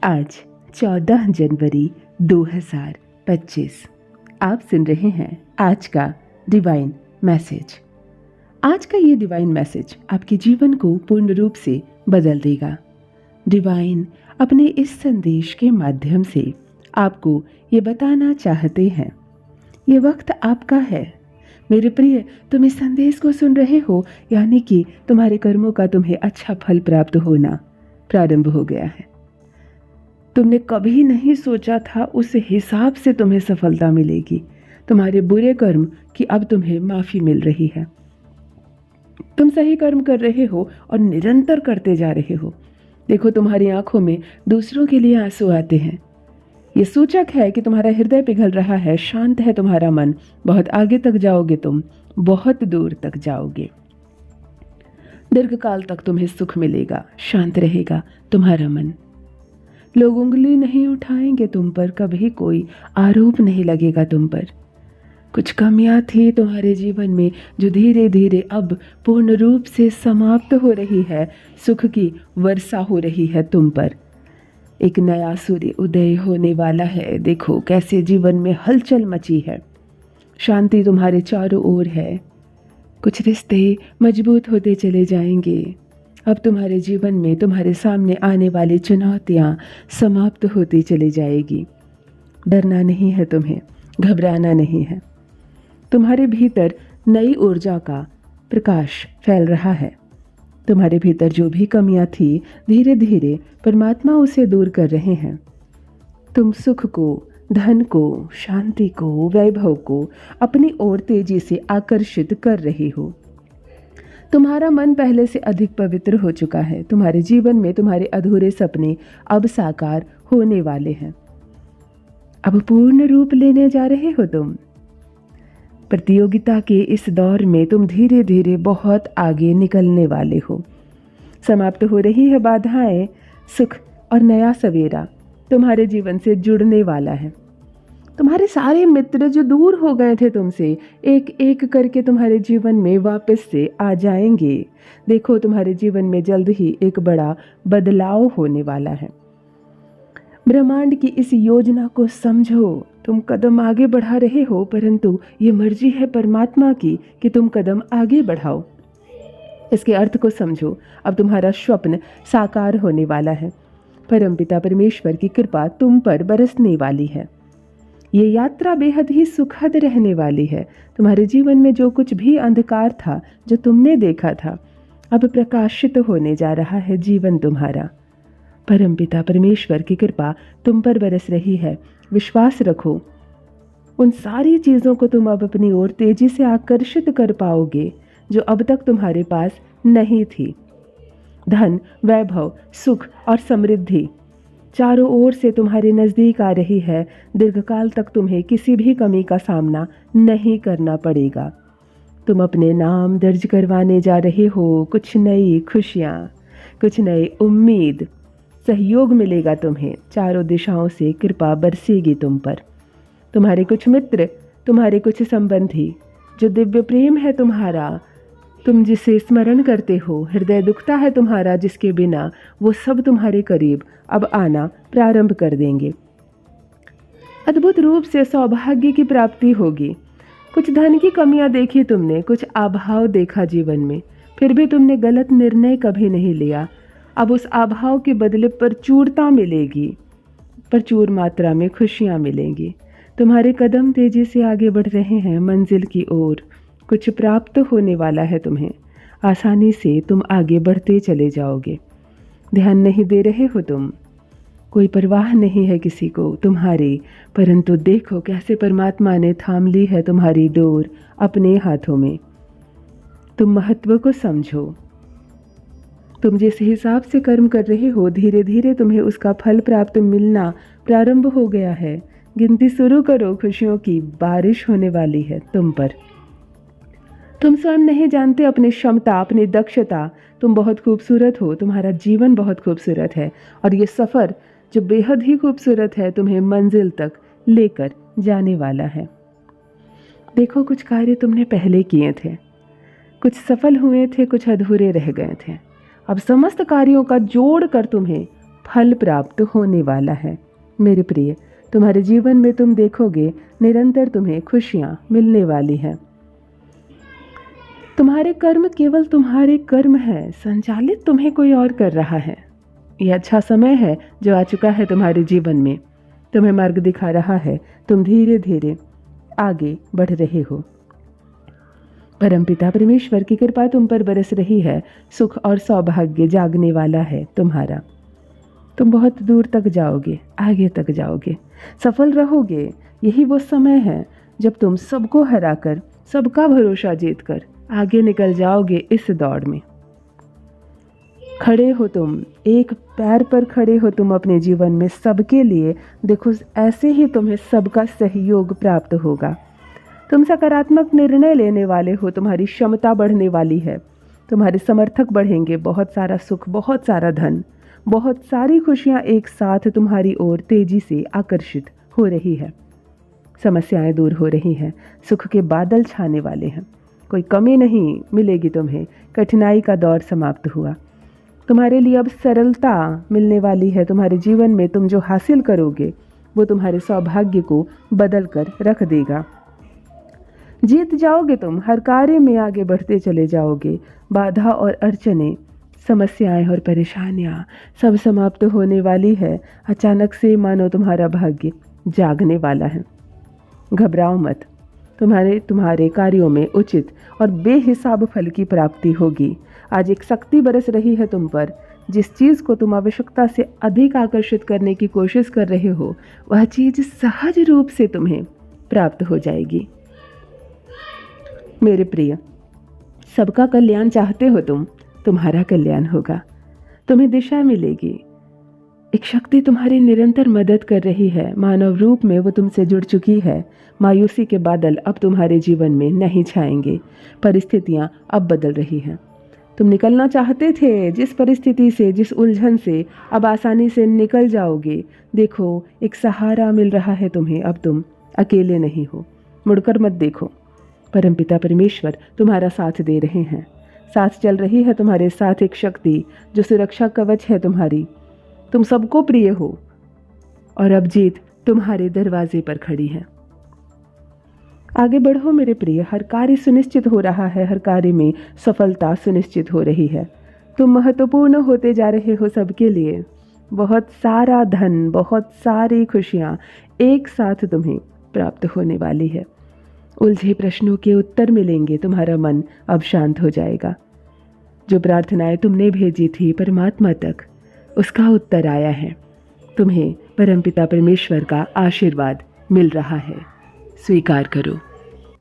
आज 14 जनवरी 2025। आप सुन रहे हैं आज का डिवाइन मैसेज। आज का ये डिवाइन मैसेज आपके जीवन को पूर्ण रूप से बदल देगा। डिवाइन अपने इस संदेश के माध्यम से आपको ये बताना चाहते हैं, ये वक्त आपका है। मेरे प्रिय, तुम इस संदेश को सुन रहे हो, यानी कि तुम्हारे कर्मों का तुम्हें अच्छा फल प्राप्त होना प्रारंभ हो गया है। तुमने कभी नहीं सोचा था उस हिसाब से तुम्हें सफलता मिलेगी। तुम्हारे बुरे कर्म की अब तुम्हें माफी मिल रही है। तुम सही कर्म कर रहे हो और निरंतर करते जा रहे हो। देखो, तुम्हारी आंखों में दूसरों के लिए आंसू आते हैं। ये सूचक है कि तुम्हारा हृदय पिघल रहा है, शांत है तुम्हारा मन। बहुत आगे तक जाओगे, तुम बहुत दूर तक जाओगे। दीर्घकाल तक तुम्हें सुख मिलेगा, शांत रहेगा तुम्हारा मन। लोग उंगली नहीं उठाएंगे तुम पर, कभी कोई आरोप नहीं लगेगा तुम पर। कुछ कमियां थी तुम्हारे जीवन में जो धीरे धीरे अब पूर्ण रूप से समाप्त हो रही है। सुख की वर्षा हो रही है तुम पर। एक नया सूर्य उदय होने वाला है। देखो कैसे जीवन में हलचल मची है। शांति तुम्हारे चारों ओर है। कुछ रिश्ते मजबूत होते चले जाएंगे। अब तुम्हारे जीवन में तुम्हारे सामने आने वाली चुनौतियां समाप्त होती चली जाएगी। डरना नहीं है तुम्हें, घबराना नहीं है। तुम्हारे भीतर नई ऊर्जा का प्रकाश फैल रहा है। तुम्हारे भीतर जो भी कमियां थी, धीरे धीरे परमात्मा उसे दूर कर रहे हैं। तुम सुख को, धन को, शांति को, वैभव को अपनी ओर तेजी से आकर्षित कर रही हो। तुम्हारा मन पहले से अधिक पवित्र हो चुका है। तुम्हारे जीवन में तुम्हारे अधूरे सपने अब साकार होने वाले हैं। अब पूर्ण रूप लेने जा रहे हो तुम। प्रतियोगिता के इस दौर में तुम धीरे धीरे बहुत आगे निकलने वाले हो। समाप्त हो रही है बाधाएं। सुख और नया सवेरा तुम्हारे जीवन से जुड़ने वाला है। तुम्हारे सारे मित्र जो दूर हो गए थे तुमसे, एक एक करके तुम्हारे जीवन में वापस से आ जाएंगे। देखो, तुम्हारे जीवन में जल्द ही एक बड़ा बदलाव होने वाला है। ब्रह्मांड की इस योजना को समझो। तुम कदम आगे बढ़ा रहे हो, परंतु ये मर्जी है परमात्मा की कि तुम कदम आगे बढ़ाओ। इसके अर्थ को समझो। अब तुम्हारा स्वप्न साकार होने वाला है। परमपिता परमेश्वर की कृपा तुम पर बरसने वाली है। ये यात्रा बेहद ही सुखद रहने वाली है। तुम्हारे जीवन में जो कुछ भी अंधकार था, जो तुमने देखा था, अब प्रकाशित होने जा रहा है जीवन तुम्हारा। परमपिता परमेश्वर की कृपा तुम पर बरस रही है। विश्वास रखो। उन सारी चीज़ों को तुम अब अपनी ओर तेजी से आकर्षित कर पाओगे जो अब तक तुम्हारे पास नहीं थी। धन, वैभव, सुख और समृद्धि चारों ओर से तुम्हारे नज़दीक आ रही है। दीर्घकाल तक तुम्हें किसी भी कमी का सामना नहीं करना पड़ेगा। तुम अपने नाम दर्ज करवाने जा रहे हो। कुछ नई खुशियाँ, कुछ नई उम्मीद, सहयोग मिलेगा तुम्हें। चारों दिशाओं से कृपा बरसेगी तुम पर। तुम्हारे कुछ मित्र, तुम्हारे कुछ संबंधी, जो दिव्य प्रेम है तुम्हारा, तुम जिसे स्मरण करते हो, हृदय दुखता है तुम्हारा जिसके बिना, वो सब तुम्हारे करीब अब आना प्रारंभ कर देंगे। अद्भुत रूप से सौभाग्य की प्राप्ति होगी। कुछ धन की कमियां देखी तुमने, कुछ अभाव देखा जीवन में, फिर भी तुमने गलत निर्णय कभी नहीं लिया। अब उस अभाव के बदले प्रचुरता मिलेगी। प्रचुर मात्रा में खुशियां मिलेंगी। तुम्हारे कदम तेजी से आगे बढ़ रहे हैं मंजिल की ओर। कुछ प्राप्त होने वाला है तुम्हें। आसानी से तुम आगे बढ़ते चले जाओगे। ध्यान नहीं दे रहे हो तुम। कोई परवाह नहीं है किसी को तुम्हारी, परंतु देखो कैसे परमात्मा ने थाम ली है तुम्हारी डोर अपने हाथों में। तुम महत्व को समझो। तुम जिस हिसाब से कर्म कर रहे हो, धीरे धीरे तुम्हें उसका फल प्राप्त मिलना प्रारंभ हो गया है। गिनती शुरू करो। खुशियों की बारिश होने वाली है तुम पर। तुम स्वयं नहीं जानते अपनी क्षमता, अपनी दक्षता। तुम बहुत खूबसूरत हो। तुम्हारा जीवन बहुत खूबसूरत है और ये सफ़र जो बेहद ही खूबसूरत है तुम्हें मंजिल तक लेकर जाने वाला है। देखो, कुछ कार्य तुमने पहले किए थे, कुछ सफल हुए थे, कुछ अधूरे रह गए थे। अब समस्त कार्यों का जोड़ कर तुम्हें फल प्राप्त होने वाला है। मेरे प्रिय, तुम्हारे जीवन में तुम देखोगे निरंतर तुम्हें खुशियाँ मिलने वाली हैं। तुम्हारे कर्म केवल तुम्हारे कर्म हैं, संचालित तुम्हें कोई और कर रहा है। यह अच्छा समय है जो आ चुका है तुम्हारे जीवन में, तुम्हें मार्ग दिखा रहा है। तुम धीरे धीरे आगे बढ़ रहे हो। परमपिता परमेश्वर की कृपा तुम पर बरस रही है। सुख और सौभाग्य जागने वाला है तुम्हारा। तुम बहुत दूर तक जाओगे, आगे तक जाओगे, सफल रहोगे। यही वो समय है जब तुम सबको हराकर, सबका भरोसा जीतकर आगे निकल जाओगे इस दौड़ में। खड़े हो तुम, एक पैर पर खड़े हो तुम अपने जीवन में सबके लिए। देखो, ऐसे ही तुम्हें सबका सहयोग प्राप्त होगा। तुम सकारात्मक निर्णय लेने वाले हो, तुम्हारी क्षमता बढ़ने वाली है, तुम्हारे समर्थक बढ़ेंगे। बहुत सारा सुख, बहुत सारा धन, बहुत सारी खुशियाँ एक साथ तुम्हारी ओर तेजी से आकर्षित हो रही है। समस्याएं दूर हो रही हैं, सुख के बादल छाने वाले हैं। कोई कमी नहीं मिलेगी तुम्हें। कठिनाई का दौर समाप्त हुआ। तुम्हारे लिए अब सरलता मिलने वाली है। तुम्हारे जीवन में तुम जो हासिल करोगे वो तुम्हारे सौभाग्य को बदल कर रख देगा। जीत जाओगे तुम, हर कार्य में आगे बढ़ते चले जाओगे। बाधा और अड़चने, समस्याएं और परेशानियां सब समाप्त होने वाली है। अचानक से मानो तुम्हारा भाग्य जागने वाला है। घबराओ मत, तुम्हारे कार्यों में उचित और बेहिसाब फल की प्राप्ति होगी। आज एक शक्ति बरस रही है तुम पर। जिस चीज़ को तुम आवश्यकता से अधिक आकर्षित करने की कोशिश कर रहे हो, वह चीज़ सहज रूप से तुम्हें प्राप्त हो जाएगी। मेरे प्रिय, सबका कल्याण चाहते हो तुम, तुम्हारा कल्याण होगा। तुम्हें दिशा मिलेगी। एक शक्ति तुम्हारी निरंतर मदद कर रही है। मानव रूप में वो तुमसे जुड़ चुकी है। मायूसी के बादल अब तुम्हारे जीवन में नहीं छाएंगे। परिस्थितियां अब बदल रही हैं। तुम निकलना चाहते थे जिस परिस्थिति से, जिस उलझन से, अब आसानी से निकल जाओगे। देखो, एक सहारा मिल रहा है तुम्हें। अब तुम अकेले नहीं हो। मुड़कर मत देखो, परमपिता परमेश्वर तुम्हारा साथ दे रहे हैं। साथ चल रही है तुम्हारे साथ एक शक्ति जो सुरक्षा कवच है तुम्हारी। तुम सबको प्रिय हो और अब जीत तुम्हारे दरवाजे पर खड़ी है। आगे बढ़ो मेरे प्रिय। हर कार्य सुनिश्चित हो रहा है, हर कार्य में सफलता सुनिश्चित हो रही है। तुम महत्वपूर्ण होते जा रहे हो सबके लिए। बहुत सारा धन, बहुत सारी खुशियाँ एक साथ तुम्हें प्राप्त होने वाली है। उलझे प्रश्नों के उत्तर मिलेंगे। तुम्हारा मन अब शांत हो जाएगा। जो प्रार्थनाएं तुमने भेजी थी परमात्मा तक, उसका उत्तर आया है। तुम्हें परमपिता परमेश्वर का आशीर्वाद मिल रहा है। स्वीकार करो।